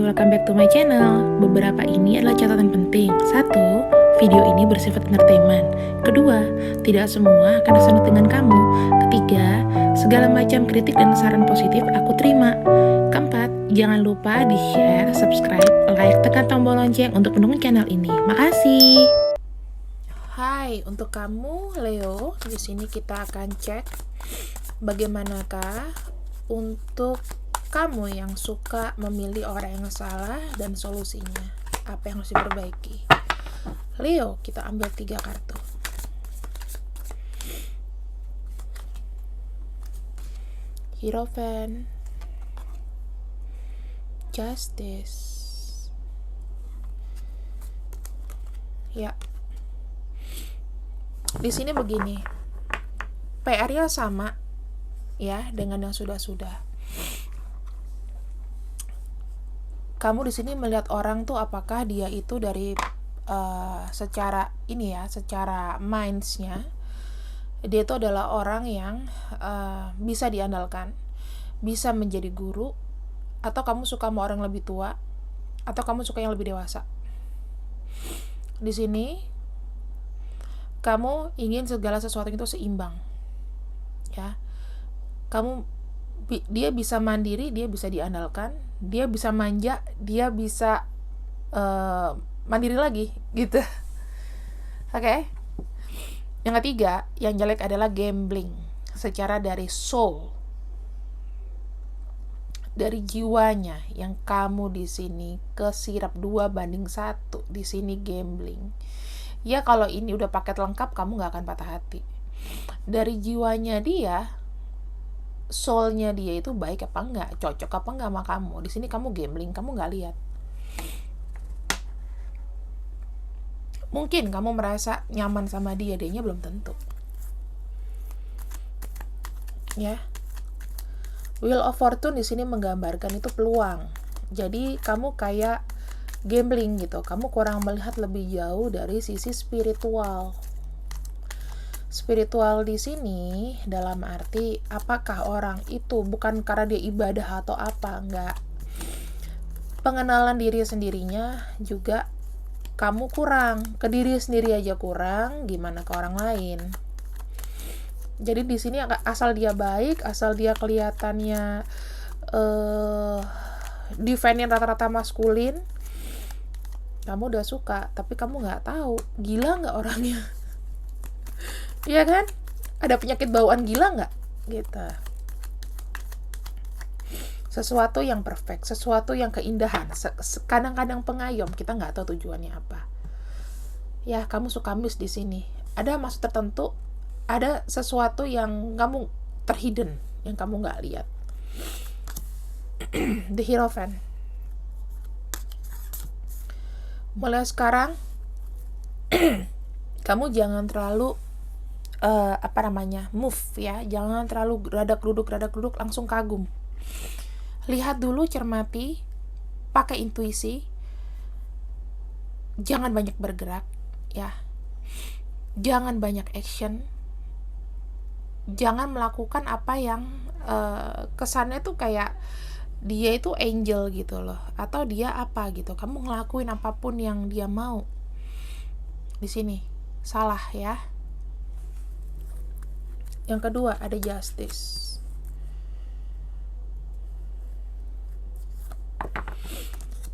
welcome back to my channel. Beberapa ini adalah catatan penting. Satu, video ini bersifat entertainment. Kedua, tidak semua akan resonate dengan kamu. Ketiga, segala macam kritik dan saran positif aku terima. Keempat, jangan lupa di-share, subscribe, like, tekan tombol lonceng untuk mendukung channel ini. Makasih. Hai, untuk kamu Leo, di sini kita akan cek bagaimanakah untuk kamu yang suka memilih orang yang salah dan solusinya. Apa yang harus diperbaiki? Leo, kita ambil 3 kartu. Hierophant, Justice. Ya. Di sini begini. PR-nya sama ya dengan yang sudah-sudah. Kamu di sini melihat orang tuh apakah dia itu dari secara minds-nya dia itu adalah orang yang bisa diandalkan, bisa menjadi guru, atau kamu suka sama orang lebih tua, atau kamu suka yang lebih dewasa. Di sini kamu ingin segala sesuatu itu seimbang, ya. Dia bisa mandiri, dia bisa diandalkan, dia bisa manja, dia bisa mandiri lagi, gitu. Oke. Yang ketiga, yang jelek adalah gambling, secara dari soul, dari jiwanya, yang kamu di sini kesirap 2:1, di sini gambling. Ya kalau ini udah paket lengkap, kamu nggak akan patah hati. Dari jiwanya dia, soulnya dia itu baik apa enggak, cocok apa enggak sama kamu. Di sini kamu gambling, kamu nggak lihat. Mungkin kamu merasa nyaman sama dia, dianya belum tentu. Ya. Wheel of Fortune di sini menggambarkan itu peluang. Jadi kamu kayak gambling gitu. Kamu kurang melihat lebih jauh dari sisi spiritual. Spiritual di sini dalam arti apakah orang itu bukan karena dia ibadah atau apa, enggak. Pengenalan diri sendirinya juga kamu kurang, ke diri sendiri aja kurang, gimana ke orang lain. Jadi di sini asal dia baik, asal dia kelihatannya define-nya rata-rata maskulin, kamu udah suka, tapi kamu nggak tahu gila nggak orangnya. Iya kan? Ada penyakit bawaan gila nggak? Gitu. Sesuatu yang perfect, sesuatu yang keindahan, kadang-kadang pengayom, kita nggak tahu tujuannya apa. Ya, kamu suka miss di sini. Ada maksud tertentu, ada sesuatu yang kamu terhidden, yang kamu nggak lihat. The Hierophant. Mulai sekarang, kamu jangan terlalu move ya, jangan terlalu radak duduk langsung kagum. Lihat dulu, cermati, pakai intuisi, jangan banyak bergerak ya, jangan banyak action, jangan melakukan apa yang kesannya tuh kayak dia itu angel gitu loh, atau dia apa gitu. Kamu ngelakuin apapun yang dia mau. Di sini salah ya. Yang kedua ada Justice.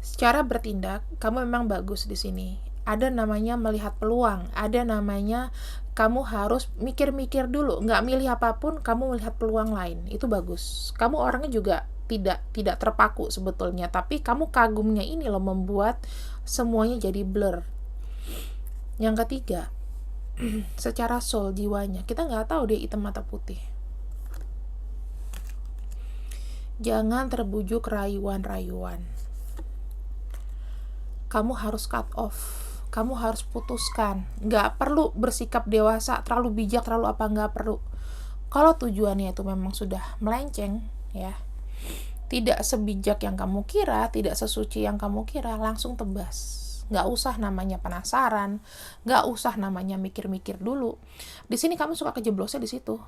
Secara bertindak kamu memang bagus di sini. Ada namanya melihat peluang, ada namanya kamu harus mikir-mikir dulu, nggak milih apapun, kamu melihat peluang lain, itu bagus. Kamu orangnya juga tidak terpaku sebetulnya, tapi kamu kagumnya ini loh membuat semuanya jadi blur. Yang ketiga, secara soul, jiwanya, kita nggak tahu dia hitam atau putih. Jangan terbujuk rayuan-rayuan. Kamu harus cut off, kamu harus putuskan. Nggak perlu bersikap dewasa, terlalu bijak, terlalu apa, nggak perlu. Kalau tujuannya itu memang sudah melenceng ya, tidak sebijak yang kamu kira, tidak sesuci yang kamu kira, langsung tebas. Nggak usah namanya penasaran, nggak usah namanya mikir-mikir dulu. Di sini kamu suka kejeblosnya di situ,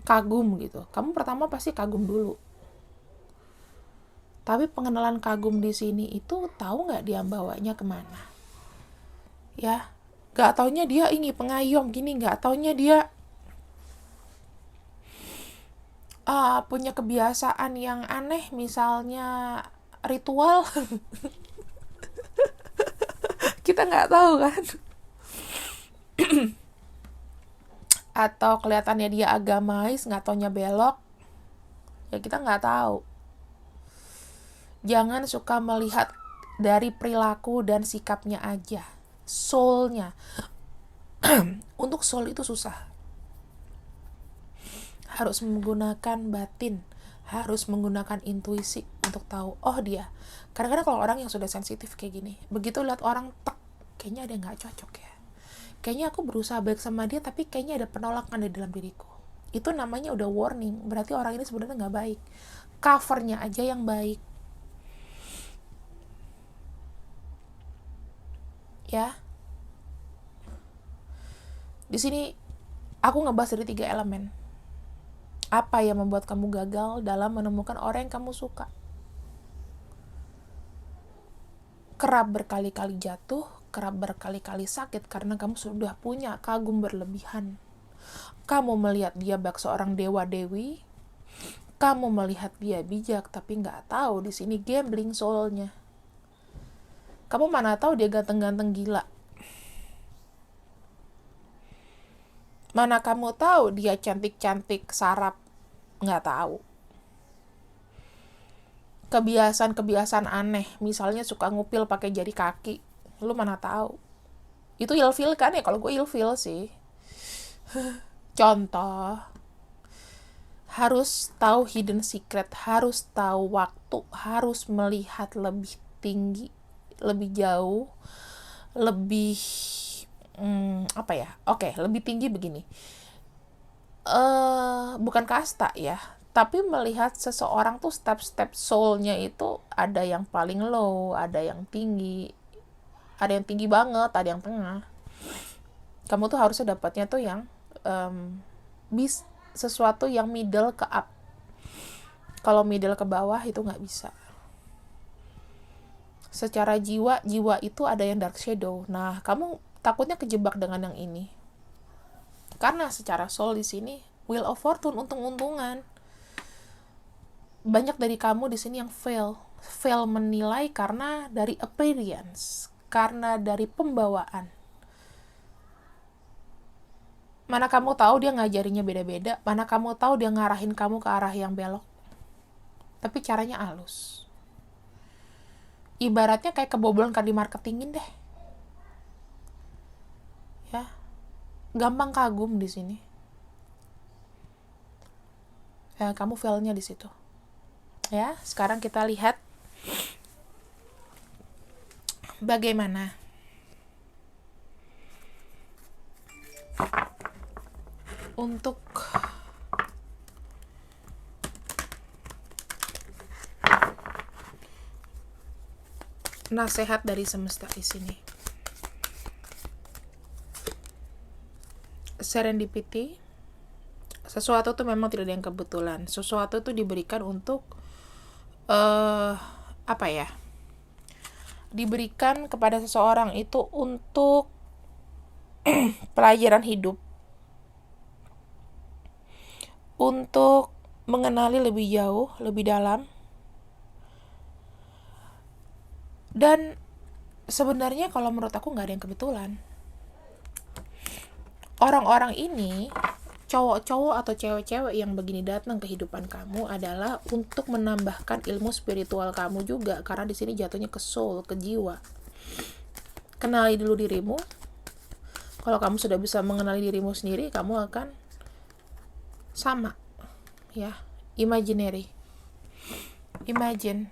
kagum gitu. Kamu pertama pasti kagum dulu. Tapi pengenalan kagum di sini itu tahu nggak dia bawanya kemana? Ya, nggak taunya dia ini pengayom gini, nggak taunya dia punya kebiasaan yang aneh, misalnya ritual. Kita nggak tahu kan? Atau kelihatannya dia agamais, nggak taunya belok. Ya kita nggak tahu. Jangan suka melihat dari perilaku dan sikapnya aja, soulnya. Untuk soul itu susah. Harus menggunakan batin, harus menggunakan intuisi untuk tahu, oh dia. Kadang-kadang kalau orang yang sudah sensitif kayak gini, begitu lihat orang tek, kayaknya ada yang nggak cocok ya. Kayaknya aku berusaha baik sama dia, tapi kayaknya ada penolakan di dalam diriku. Itu namanya udah warning, berarti orang ini sebenarnya nggak baik. Covernya aja yang baik. Ya, di sini aku ngebahas dari 3 elemen. Apa yang membuat kamu gagal dalam menemukan orang yang kamu suka? Kerap berkali-kali jatuh, kerap berkali-kali sakit karena kamu sudah punya kagum berlebihan. Kamu melihat dia bak seorang dewa-dewi, kamu melihat dia bijak, tapi nggak tahu di sini gambling soulnya. Kamu mana tahu dia ganteng-ganteng gila. Mana kamu tahu dia cantik-cantik sarap. Nggak tahu. Kebiasaan-kebiasaan aneh, misalnya suka ngupil pakai jari kaki. Lu mana tahu. Itu ilfil kan ya? Kalau gue ilfil sih. Contoh, harus tahu hidden secret, harus tahu waktu, harus melihat lebih tinggi, lebih jauh, lebih lebih tinggi begini. Bukan kasta ya, tapi melihat seseorang tuh step-step soulnya itu ada yang paling low, ada yang tinggi, ada yang tinggi banget, ada yang tengah. Kamu tuh harusnya dapatnya tuh yang sesuatu yang middle ke up. Kalau middle ke bawah itu nggak bisa. Secara jiwa itu ada yang dark shadow. Nah, kamu takutnya kejebak dengan yang ini. Karena secara soul di sini wheel of fortune, untung-untungan. Banyak dari kamu di sini yang fail menilai karena dari appearance, karena dari pembawaan. Mana kamu tahu dia ngajarinya beda-beda, mana kamu tahu dia ngarahin kamu ke arah yang belok. Tapi caranya halus. Ibaratnya kayak kebobolan kan di marketingin deh. Ya. Gampang kagum di sini. Ya, kamu failnya di situ. Ya, sekarang kita lihat bagaimana untuk nasihat dari semesta di sini. Serendipity, sesuatu tuh memang tidak ada yang kebetulan. Sesuatu tuh diberikan untuk diberikan kepada seseorang itu untuk pelajaran hidup, untuk mengenali lebih jauh, lebih dalam. Dan sebenarnya kalau menurut aku nggak ada yang kebetulan. Orang-orang ini, cowok-cowok atau cewek-cewek yang begini datang ke kehidupan kamu adalah untuk menambahkan ilmu spiritual kamu juga, karena di sini jatuhnya ke soul, ke jiwa. Kenali dulu dirimu. Kalau kamu sudah bisa mengenali dirimu sendiri, kamu akan sama, ya, imaginary. Imagine.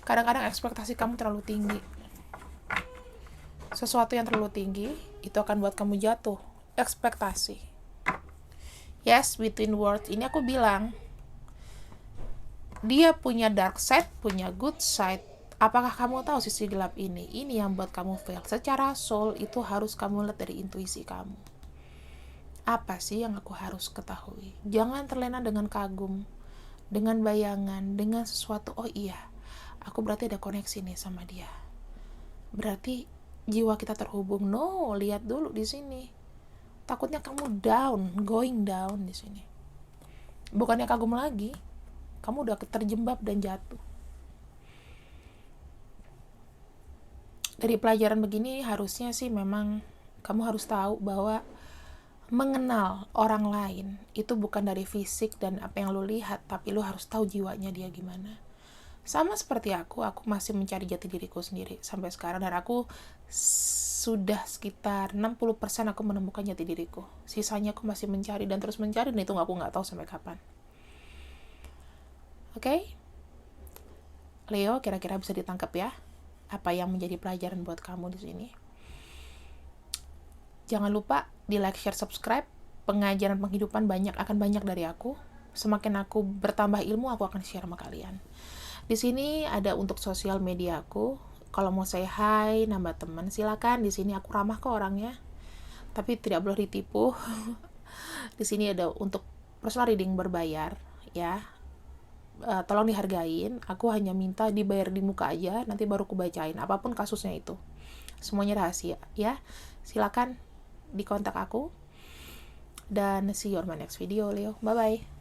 Kadang-kadang ekspektasi kamu terlalu tinggi. Sesuatu yang terlalu tinggi itu akan buat kamu jatuh. Ekspektasi. Yes, between words ini aku bilang dia punya dark side, punya good side. Apakah kamu tahu sisi gelap ini? Ini yang buat kamu fail. Secara soul itu harus kamu lihat dari intuisi kamu. Apa sih yang aku harus ketahui? Jangan terlena dengan kagum, dengan bayangan, dengan sesuatu, oh iya, aku berarti ada koneksi nih sama dia. Berarti jiwa kita terhubung. No, lihat dulu di sini. Takutnya kamu down, going down di sini. Bukannya kagum lagi, kamu udah terjebak dan jatuh. Dari pelajaran begini harusnya sih memang kamu harus tahu bahwa mengenal orang lain itu bukan dari fisik dan apa yang lu lihat, tapi lu harus tahu jiwanya dia gimana. Sama seperti aku masih mencari jati diriku sendiri sampai sekarang, dan aku sudah sekitar 60% aku menemukan jati diriku. Sisanya aku masih mencari dan terus mencari, dan itu aku nggak tahu sampai kapan. Oke? Leo, kira-kira bisa ditangkap ya apa yang menjadi pelajaran buat kamu di sini. Jangan lupa di like, share, subscribe. Pengajaran penghidupan akan banyak dari aku. Semakin aku bertambah ilmu, aku akan share sama kalian. Di sini ada untuk sosial media aku. Kalau mau say hi, nambah teman, silakan. Di sini aku ramah ke orangnya, tapi tidak boleh ditipu. Di sini ada untuk personal reading berbayar, ya. Tolong dihargain. Aku hanya minta dibayar di muka aja, nanti baru aku bacain apapun kasusnya itu. Semuanya rahasia, ya. Silakan dikontak aku. Dan see you on my next video, Leo. Bye bye.